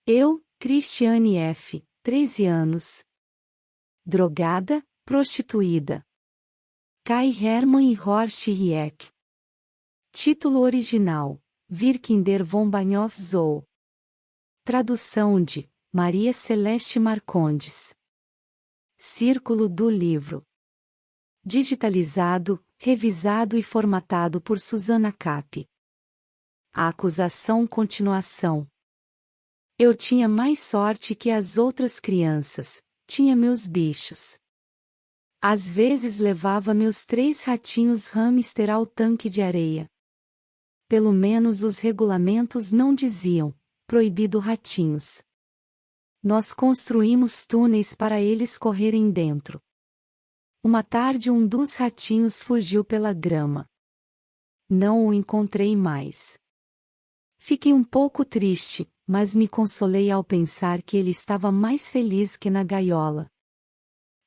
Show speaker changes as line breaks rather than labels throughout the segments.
Eu, Cristiane F., 13 anos. Drogada, prostituída. Kai Hermann e Horst Rieck. Título original: Wir Kinder von Bahnhof Zoo. Tradução de Maria Celeste Marcondes. Círculo do livro. Digitalizado, revisado e formatado por Susana Cap. A acusação continuação. Eu tinha mais sorte que as outras crianças, tinha meus bichos. Às vezes levava meus 3 ratinhos hamster ao tanque de areia. Pelo menos os regulamentos não diziam, proibido ratinhos. Nós construímos túneis para eles correrem dentro. Uma tarde um dos ratinhos fugiu pela grama. Não o encontrei mais. Fiquei um pouco triste, mas me consolei ao pensar que ele estava mais feliz que na gaiola.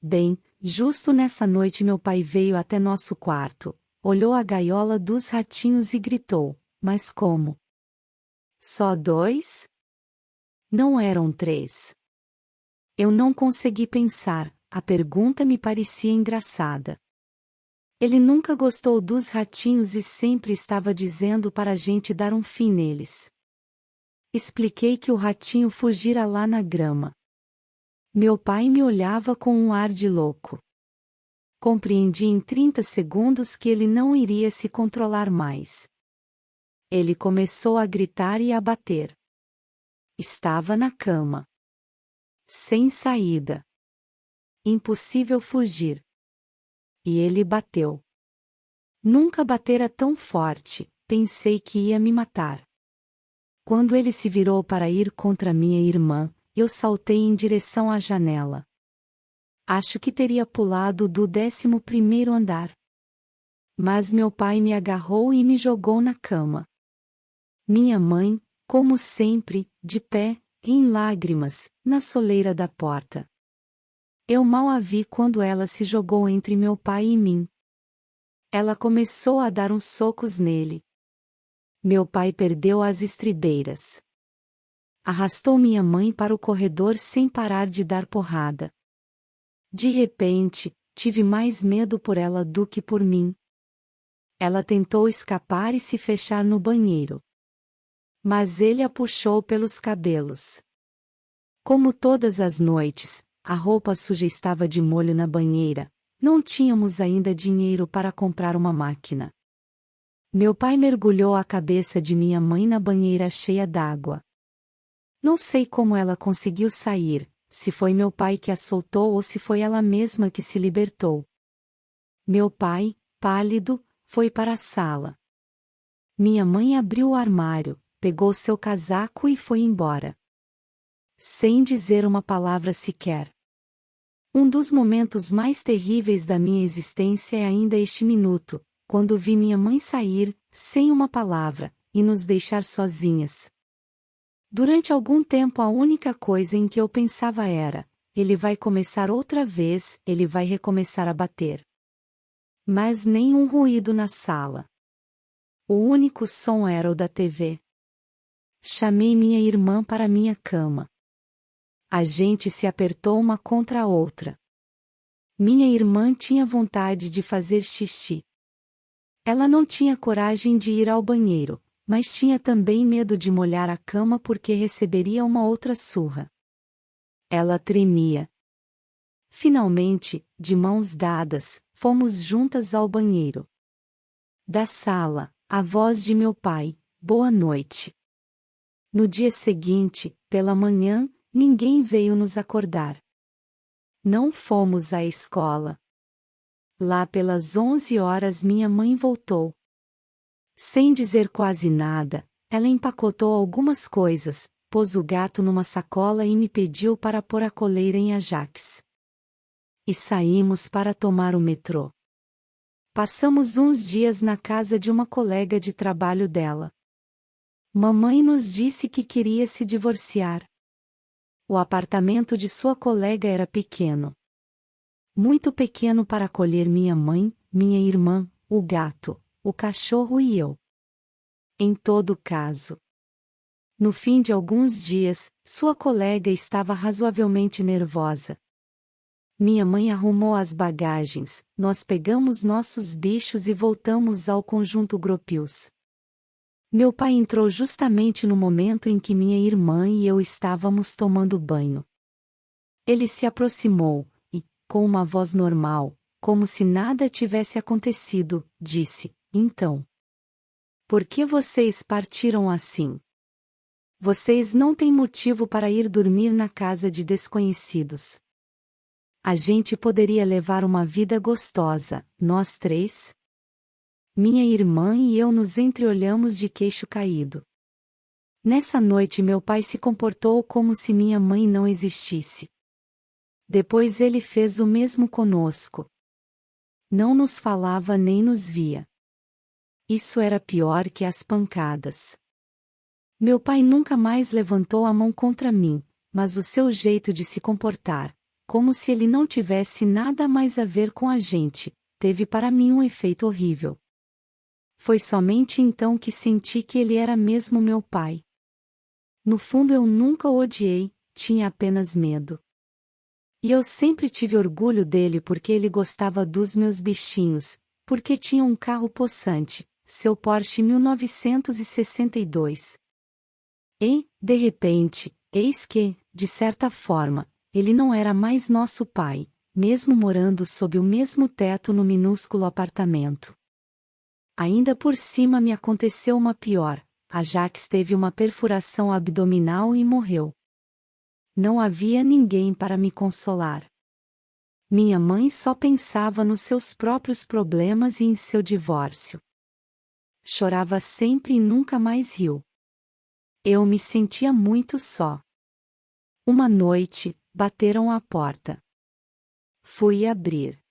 Bem, justo nessa noite meu pai veio até nosso quarto, olhou a gaiola dos ratinhos e gritou: "Mas como? Só 2? Não eram 3?" Eu não consegui pensar, a pergunta me parecia engraçada. Ele nunca gostou dos ratinhos e sempre estava dizendo para a gente dar um fim neles. Expliquei que o ratinho fugira lá na grama. Meu pai me olhava com um ar de louco. Compreendi em 30 segundos que ele não iria se controlar mais. Ele começou a gritar e a bater. Estava na cama. Sem saída. Impossível fugir. E ele bateu. Nunca batera tão forte, pensei que ia me matar. Quando ele se virou para ir contra minha irmã, eu saltei em direção à janela. Acho que teria pulado do 11º andar. Mas meu pai me agarrou e me jogou na cama. Minha mãe, como sempre, de pé, em lágrimas, na soleira da porta. Eu mal a vi quando ela se jogou entre meu pai e mim. Ela começou a dar uns socos nele. Meu pai perdeu as estribeiras. Arrastou minha mãe para o corredor sem parar de dar porrada. De repente, tive mais medo por ela do que por mim. Ela tentou escapar e se fechar no banheiro. Mas ele a puxou pelos cabelos. Como todas as noites, a roupa suja estava de molho na banheira, não tínhamos ainda dinheiro para comprar uma máquina. Meu pai mergulhou a cabeça de minha mãe na banheira cheia d'água. Não sei como ela conseguiu sair, se foi meu pai que a soltou ou se foi ela mesma que se libertou. Meu pai, pálido, foi para a sala. Minha mãe abriu o armário, pegou seu casaco e foi embora. Sem dizer uma palavra sequer. Um dos momentos mais terríveis da minha existência é ainda este minuto, quando vi minha mãe sair, sem uma palavra, e nos deixar sozinhas. Durante algum tempo a única coisa em que eu pensava era: ele vai começar outra vez, ele vai recomeçar a bater. Mas nenhum ruído na sala. O único som era o da TV. Chamei minha irmã para minha cama. A gente se apertou uma contra a outra. Minha irmã tinha vontade de fazer xixi. Ela não tinha coragem de ir ao banheiro, mas tinha também medo de molhar a cama porque receberia uma outra surra. Ela tremia. Finalmente, de mãos dadas, fomos juntas ao banheiro. Da sala, a voz de meu pai: "Boa noite." No dia seguinte, pela manhã, ninguém veio nos acordar. Não fomos à escola. Lá pelas 11 horas minha mãe voltou. Sem dizer quase nada, ela empacotou algumas coisas, pôs o gato numa sacola e me pediu para pôr a coleira em Ajax. E saímos para tomar o metrô. Passamos uns dias na casa de uma colega de trabalho dela. Mamãe nos disse que queria se divorciar. O apartamento de sua colega era pequeno. Muito pequeno para acolher minha mãe, minha irmã, o gato, o cachorro e eu. Em todo caso, No fim de alguns dias, sua colega estava razoavelmente nervosa. Minha mãe arrumou as bagagens, nós pegamos nossos bichos e voltamos ao conjunto Gropius. Meu pai entrou justamente no momento em que minha irmã e eu estávamos tomando banho. Ele se aproximou e, com uma voz normal, como se nada tivesse acontecido, disse: "Então, por que vocês partiram assim? Vocês não têm motivo para ir dormir na casa de desconhecidos. A gente poderia levar uma vida gostosa, nós três?" Minha irmã e eu nos entreolhamos de queixo caído. Nessa noite meu pai se comportou como se minha mãe não existisse. Depois ele fez o mesmo conosco. Não nos falava nem nos via. Isso era pior que as pancadas. Meu pai nunca mais levantou a mão contra mim, mas o seu jeito de se comportar, como se ele não tivesse nada mais a ver com a gente, teve para mim um efeito horrível. Foi somente então que senti que ele era mesmo meu pai. No fundo eu nunca o odiei, tinha apenas medo. E eu sempre tive orgulho dele porque ele gostava dos meus bichinhos, porque tinha um carro possante, seu Porsche 1962. E, de repente, eis que, de certa forma, ele não era mais nosso pai, mesmo morando sob o mesmo teto no minúsculo apartamento. Ainda por cima me aconteceu uma pior, a Jax teve uma perfuração abdominal e morreu. Não havia ninguém para me consolar. Minha mãe só pensava nos seus próprios problemas e em seu divórcio. Chorava sempre e nunca mais riu. Eu me sentia muito só. Uma noite, bateram à porta. Fui abrir.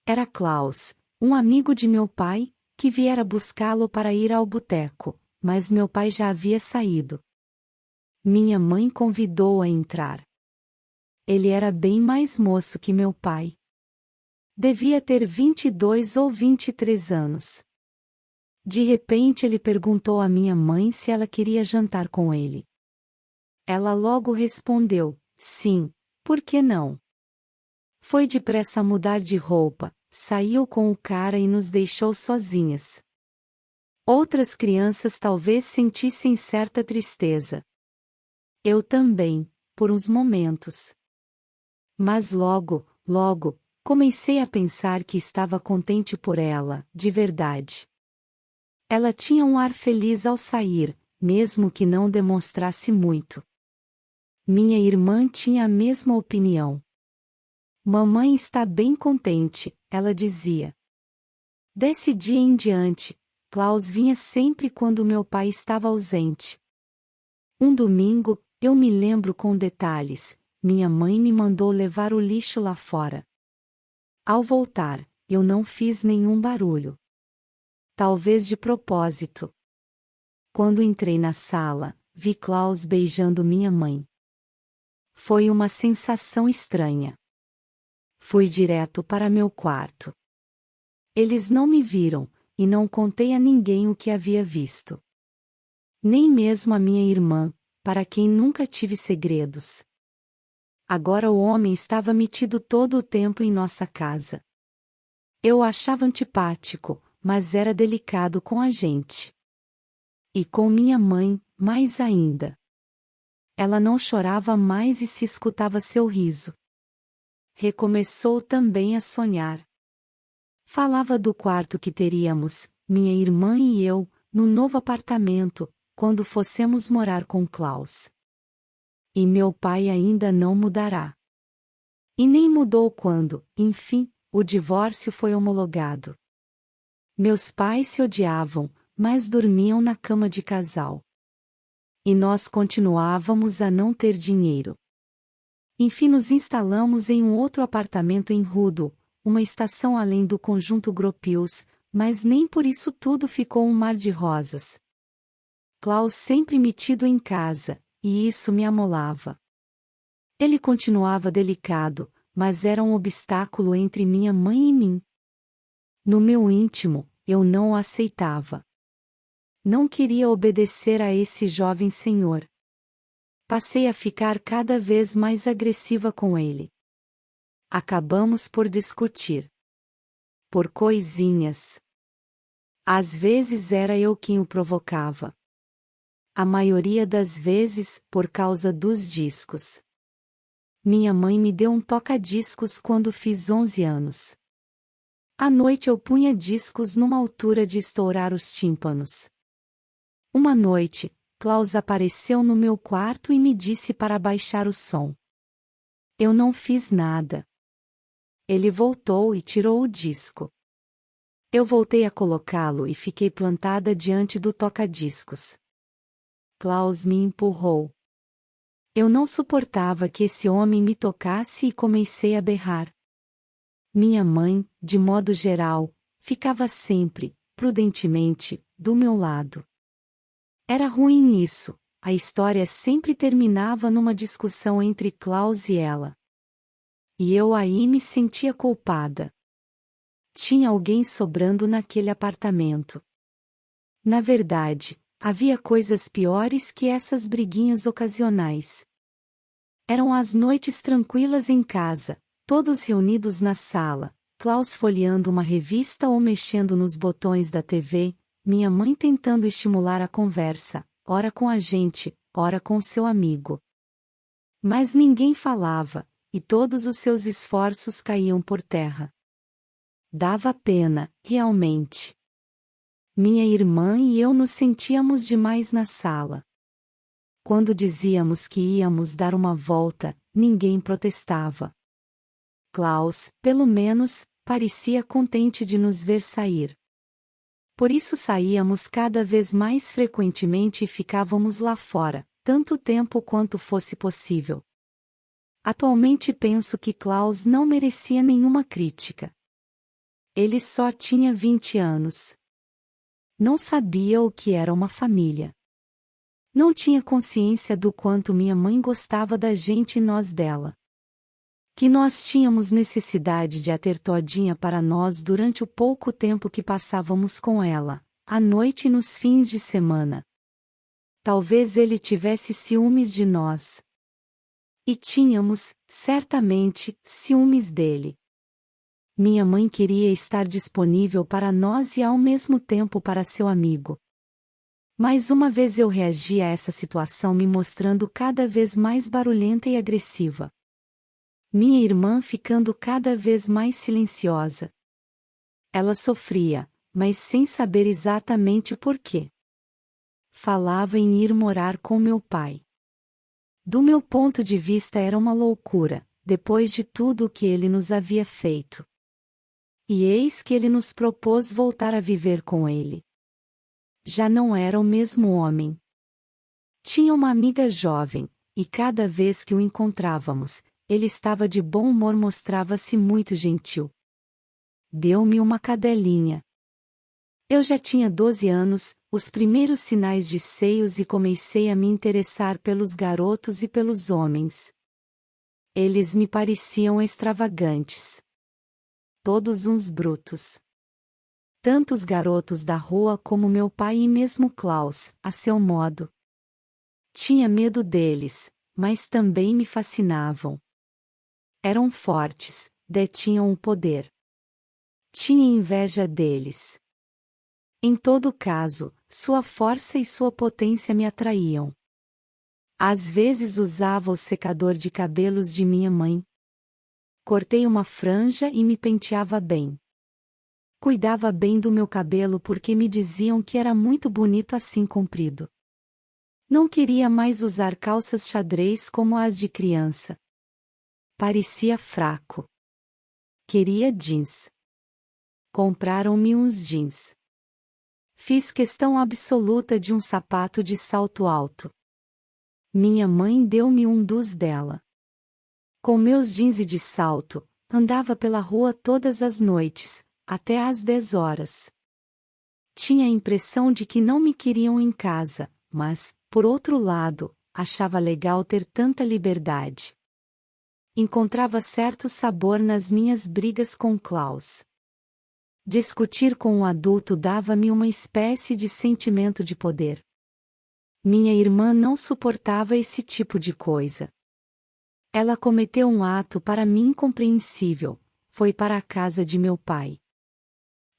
Era Klaus, um amigo de meu pai, que viera buscá-lo para ir ao boteco, mas meu pai já havia saído. Minha mãe convidou-o a entrar. Ele era bem mais moço que meu pai. Devia ter 22 ou 23 anos. De repente ele perguntou à minha mãe se ela queria jantar com ele. Ela logo respondeu: "Sim, por que não?" Foi depressa mudar de roupa, saiu com o cara e nos deixou sozinhas. Outras crianças talvez sentissem certa tristeza. Eu também, por uns momentos. Mas logo, comecei a pensar que estava contente por ela, de verdade. Ela tinha um ar feliz ao sair, mesmo que não demonstrasse muito. Minha irmã tinha a mesma opinião. "Mamãe está bem contente", ela dizia. Desse dia em diante, Klaus vinha sempre quando meu pai estava ausente. Um domingo, eu me lembro com detalhes, minha mãe me mandou levar o lixo lá fora. Ao voltar, eu não fiz nenhum barulho. Talvez de propósito. Quando entrei na sala, vi Klaus beijando minha mãe. Foi uma sensação estranha. Fui direto para meu quarto. Eles não me viram, e não contei a ninguém o que havia visto. Nem mesmo a minha irmã, para quem nunca tive segredos. Agora o homem estava metido todo o tempo em nossa casa. Eu o achava antipático, mas era delicado com a gente. E com minha mãe, mais ainda. Ela não chorava mais e se escutava seu riso. Recomeçou também a sonhar. Falava do quarto que teríamos, minha irmã e eu, no novo apartamento, quando fossemos morar com Klaus. E meu pai ainda não mudará. E nem mudou quando, enfim, o divórcio foi homologado. Meus pais se odiavam, mas dormiam na cama de casal. E nós continuávamos a não ter dinheiro. Enfim nos instalamos em um outro apartamento em Rudo, uma estação além do conjunto Gropius, mas nem por isso tudo ficou um mar de rosas. Klaus sempre metido em casa, e isso me amolava. Ele continuava delicado, mas era um obstáculo entre minha mãe e mim. No meu íntimo, eu não o aceitava. não queria obedecer a esse jovem senhor. Passei a ficar cada vez mais agressiva com ele. Acabamos por discutir. Por coisinhas. Às vezes era eu quem o provocava. A maioria das vezes, por causa dos discos. Minha mãe me deu um toca-discos quando fiz 11 anos. À noite eu punha discos numa altura de estourar os tímpanos. Uma noite, Klaus apareceu no meu quarto e me disse para baixar o som. Eu não fiz nada. Ele voltou e tirou o disco. Eu voltei a colocá-lo e fiquei plantada diante do toca-discos. Klaus me empurrou. Eu não suportava que esse homem me tocasse e comecei a berrar. Minha mãe, de modo geral, ficava sempre, prudentemente, do meu lado. Era ruim isso, a história sempre terminava numa discussão entre Klaus e ela. E eu aí me sentia culpada. Tinha alguém sobrando naquele apartamento. Na verdade, havia coisas piores que essas briguinhas ocasionais. Eram as noites tranquilas em casa, todos reunidos na sala, Klaus folheando uma revista ou mexendo nos botões da TV, minha mãe tentando estimular a conversa, ora com a gente, ora com seu amigo. Mas ninguém falava, e todos os seus esforços caíam por terra. Dava pena, realmente. Minha irmã e eu nos sentíamos demais na sala. Quando dizíamos que íamos dar uma volta, ninguém protestava. Klaus, pelo menos, parecia contente de nos ver sair. Por isso saíamos cada vez mais frequentemente e ficávamos lá fora, tanto tempo quanto fosse possível. Atualmente penso que Klaus não merecia nenhuma crítica. Ele só tinha 20 anos. Não sabia o que era uma família. Não tinha consciência do quanto minha mãe gostava da gente e nós dela. Que nós tínhamos necessidade de a ter todinha para nós durante o pouco tempo que passávamos com ela, à noite e nos fins de semana. Talvez ele tivesse ciúmes de nós. E tínhamos, certamente, ciúmes dele. Minha mãe queria estar disponível para nós e ao mesmo tempo para seu amigo. Mais uma vez eu reagi a essa situação me mostrando cada vez mais barulhenta e agressiva. Minha irmã ficando cada vez mais silenciosa. Ela sofria, mas sem saber exatamente por quê. Falava em ir morar com meu pai. Do meu ponto de vista era uma loucura, depois de tudo o que ele nos havia feito. E eis que ele nos propôs voltar a viver com ele. Já não era o mesmo homem. Tinha uma amiga jovem, e cada vez que o encontrávamos, ele estava de bom humor, mostrava-se muito gentil. Deu-me uma cadelinha. Eu já tinha 12 anos, os primeiros sinais de seios e comecei a me interessar pelos garotos e pelos homens. Eles me pareciam extravagantes. Todos uns brutos. Tanto os garotos da rua como meu pai e mesmo Klaus, a seu modo. Tinha medo deles, mas também me fascinavam. Eram fortes, detinham o poder. Tinha inveja deles. Em todo caso, sua força e sua potência me atraíam. Às vezes usava o secador de cabelos de minha mãe. Cortei uma franja e me penteava bem. Cuidava bem do meu cabelo porque me diziam que era muito bonito assim comprido. Não queria mais usar calças xadrez como as de criança. Parecia fraco. Queria jeans. Compraram-me uns jeans. Fiz questão absoluta de um sapato de salto alto. Minha mãe deu-me um dos dela. Com meus jeans e de salto, andava pela rua todas as noites, até às 10 horas. Tinha a impressão de que não me queriam em casa, mas, por outro lado, achava legal ter tanta liberdade. Encontrava certo sabor nas minhas brigas com Klaus. Discutir com um adulto dava-me uma espécie de sentimento de poder. Minha irmã não suportava esse tipo de coisa. Ela cometeu um ato para mim incompreensível, foi para a casa de meu pai.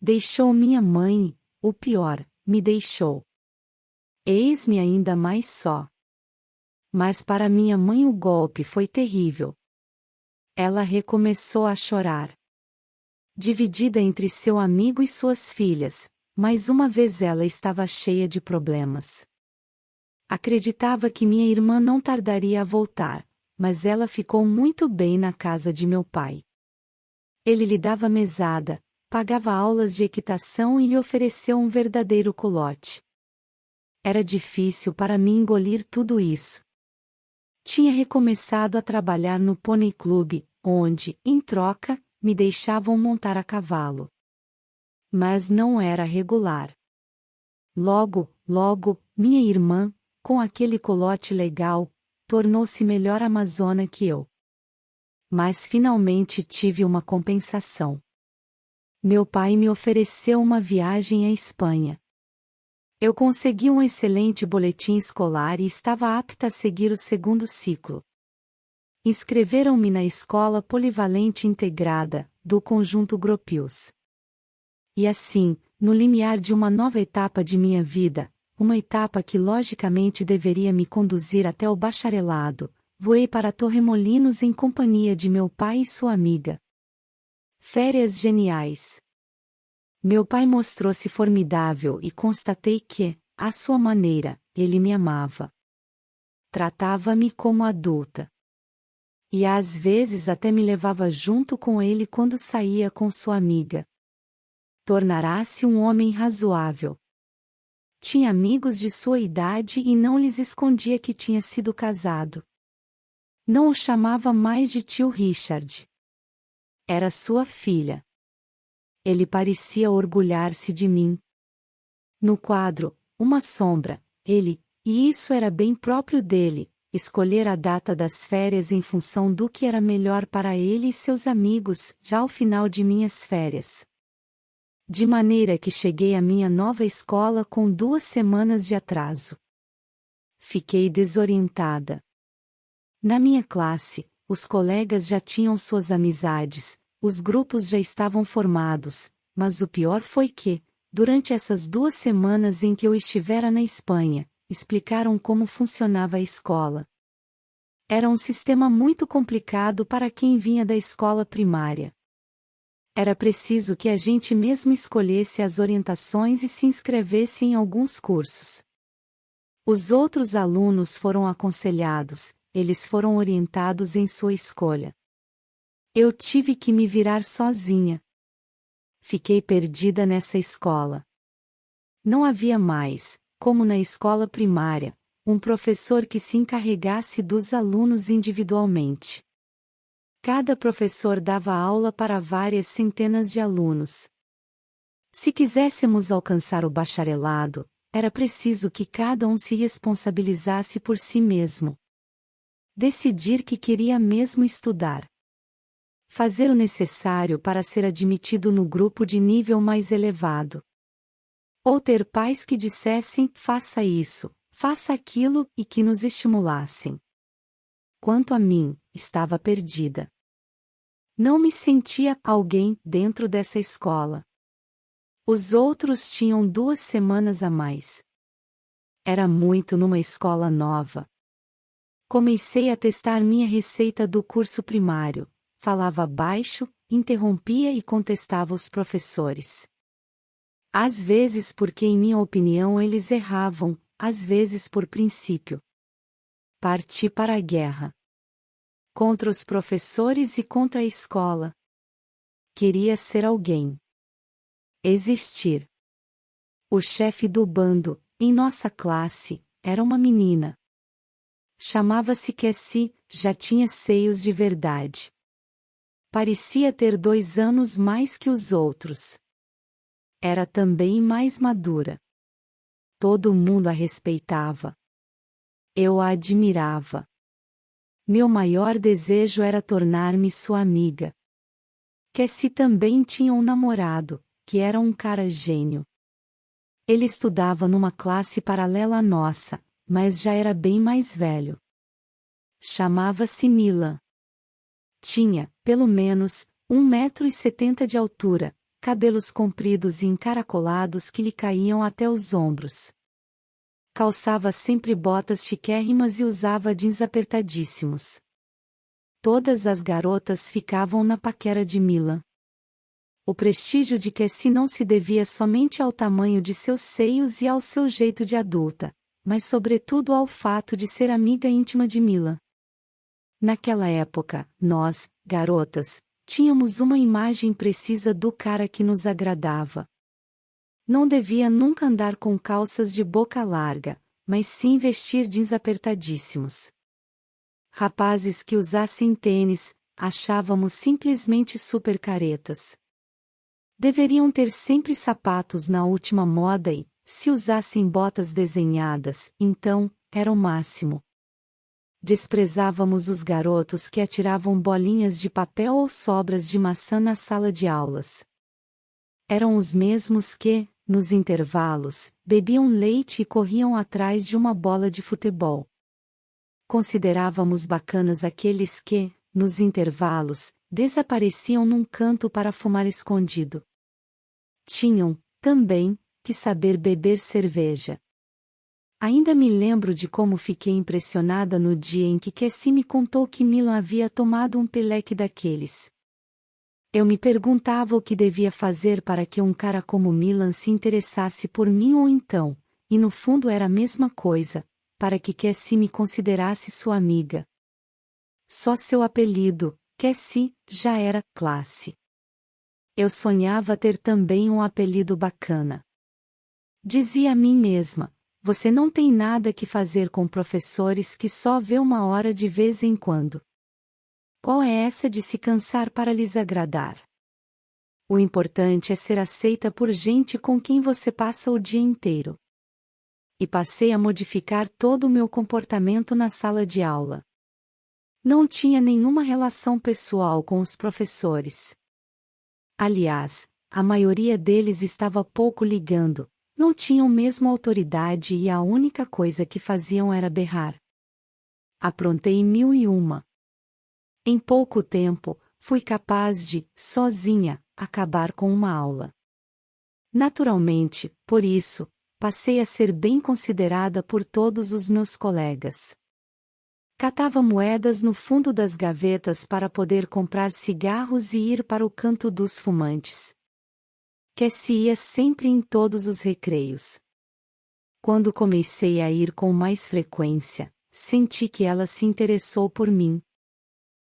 Deixou minha mãe, o pior, me deixou. Eis-me ainda mais só. Mas para minha mãe o golpe foi terrível. Ela recomeçou a chorar. Dividida entre seu amigo e suas filhas, mais uma vez ela estava cheia de problemas. Acreditava que minha irmã não tardaria a voltar, mas ela ficou muito bem na casa de meu pai. Ele lhe dava mesada, pagava aulas de equitação e lhe ofereceu um verdadeiro colote. Era difícil para mim engolir tudo isso. Tinha recomeçado a trabalhar no Pônei Clube, onde, em troca, me deixavam montar a cavalo. Mas não era regular. Logo, minha irmã, com aquele colote legal, tornou-se melhor amazona que eu. Mas finalmente tive uma compensação. Meu pai me ofereceu uma viagem à Espanha. Eu consegui um excelente boletim escolar e estava apta a seguir o segundo ciclo. Inscreveram-me na escola polivalente integrada, do Conjunto Gropius. E assim, no limiar de uma nova etapa de minha vida, uma etapa que logicamente deveria me conduzir até o bacharelado, voei para Torremolinos em companhia de meu pai e sua amiga. Férias geniais. Meu pai mostrou-se formidável e constatei que, à sua maneira, ele me amava. Tratava-me como adulta. E às vezes até me levava junto com ele quando saía com sua amiga. Tornará-se um homem razoável. Tinha amigos de sua idade e não lhes escondia que tinha sido casado. Não o chamava mais de tio Richard. Era sua filha. Ele parecia orgulhar-se de mim. No quadro, uma sombra, ele, e isso era bem próprio dele, escolher a data das férias em função do que era melhor para ele e seus amigos, já ao final de minhas férias. De maneira que cheguei à minha nova escola com 2 semanas de atraso. Fiquei desorientada. Na minha classe, os colegas já tinham suas amizades, os grupos já estavam formados, mas o pior foi que, durante essas 2 semanas em que eu estivera na Espanha, explicaram como funcionava a escola. Era um sistema muito complicado para quem vinha da escola primária. Era preciso que a gente mesmo escolhesse as orientações e se inscrevesse em alguns cursos. Os outros alunos foram aconselhados, eles foram orientados em sua escolha. Eu tive que me virar sozinha. Fiquei perdida nessa escola. Não havia mais, como na escola primária, um professor que se encarregasse dos alunos individualmente. Cada professor dava aula para várias centenas de alunos. Se quiséssemos alcançar o bacharelado, era preciso que cada um se responsabilizasse por si mesmo. Decidir que queria mesmo estudar. Fazer o necessário para ser admitido no grupo de nível mais elevado. Ou ter pais que dissessem, faça isso, faça aquilo, e que nos estimulassem. Quanto a mim, estava perdida. Não me sentia alguém dentro dessa escola. Os outros tinham 2 semanas a mais. Era muito numa escola nova. Comecei a testar minha receita do curso primário. Falava baixo, interrompia e contestava os professores. Às vezes porque em minha opinião eles erravam, às vezes por princípio. Parti para a guerra. Contra os professores e contra a escola. Queria ser alguém. Existir. O chefe do bando, em nossa classe, era uma menina. Chamava-se Cassie, já tinha seios de verdade. Parecia ter 2 anos mais que os outros. Era também mais madura. Todo mundo a respeitava. Eu a admirava. Meu maior desejo era tornar-me sua amiga. Cassie também tinha um namorado, que era um cara gênio. Ele estudava numa classe paralela à nossa, mas já era bem mais velho. Chamava-se Milan. Tinha, pelo menos, 1,70 m de altura, cabelos compridos e encaracolados que lhe caíam até os ombros. Calçava sempre botas chiquérrimas e usava jeans apertadíssimos. Todas as garotas ficavam na paquera de Milan. O prestígio de Cassie não se devia somente ao tamanho de seus seios e ao seu jeito de adulta, mas sobretudo ao fato de ser amiga íntima de Milan. Naquela época, nós, garotas, tínhamos uma imagem precisa do cara que nos agradava. Não devia nunca andar com calças de boca larga, mas sim vestir jeans apertadíssimos. Rapazes que usassem tênis, achávamos simplesmente super caretas. Deveriam ter sempre sapatos na última moda e, se usassem botas desenhadas, então, era o máximo. Desprezávamos os garotos que atiravam bolinhas de papel ou sobras de maçã na sala de aulas. Eram os mesmos que, nos intervalos, bebiam leite e corriam atrás de uma bola de futebol. Considerávamos bacanas aqueles que, nos intervalos, desapareciam num canto para fumar escondido. Tinham, também, que saber beber cerveja. Ainda me lembro de como fiquei impressionada no dia em que Cassie me contou que Milan havia tomado um peleque daqueles. Eu me perguntava o que devia fazer para que um cara como Milan se interessasse por mim ou então, e no fundo era a mesma coisa, para que Cassie me considerasse sua amiga. Só seu apelido, Cassie, já era classe. Eu sonhava ter também um apelido bacana. Dizia a mim mesma: você não tem nada que fazer com professores que só vê uma hora de vez em quando. Qual é essa de se cansar para lhes agradar? O importante é ser aceita por gente com quem você passa o dia inteiro. E passei a modificar todo o meu comportamento na sala de aula. Não tinha nenhuma relação pessoal com os professores. Aliás, a maioria deles estava pouco ligando. Não tinham mesmo autoridade e a única coisa que faziam era berrar. Aprontei 1001. Em pouco tempo, fui capaz de, sozinha, acabar com uma aula. Naturalmente, por isso, passei a ser bem considerada por todos os meus colegas. Catava moedas no fundo das gavetas para poder comprar cigarros e ir para o canto dos fumantes. Cassie ia sempre em todos os recreios. Quando comecei a ir com mais frequência, senti que ela se interessou por mim.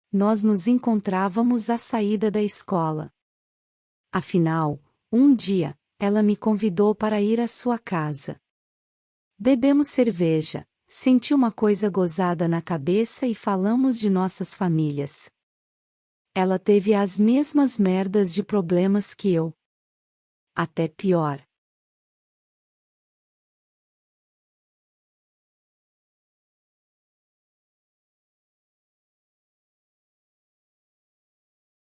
Nós nos encontrávamos à saída da escola. Afinal, um dia, ela me convidou para ir à sua casa. Bebemos cerveja, senti uma coisa gozada na cabeça e falamos de nossas famílias. Ela teve as mesmas merdas de problemas que eu. Até pior.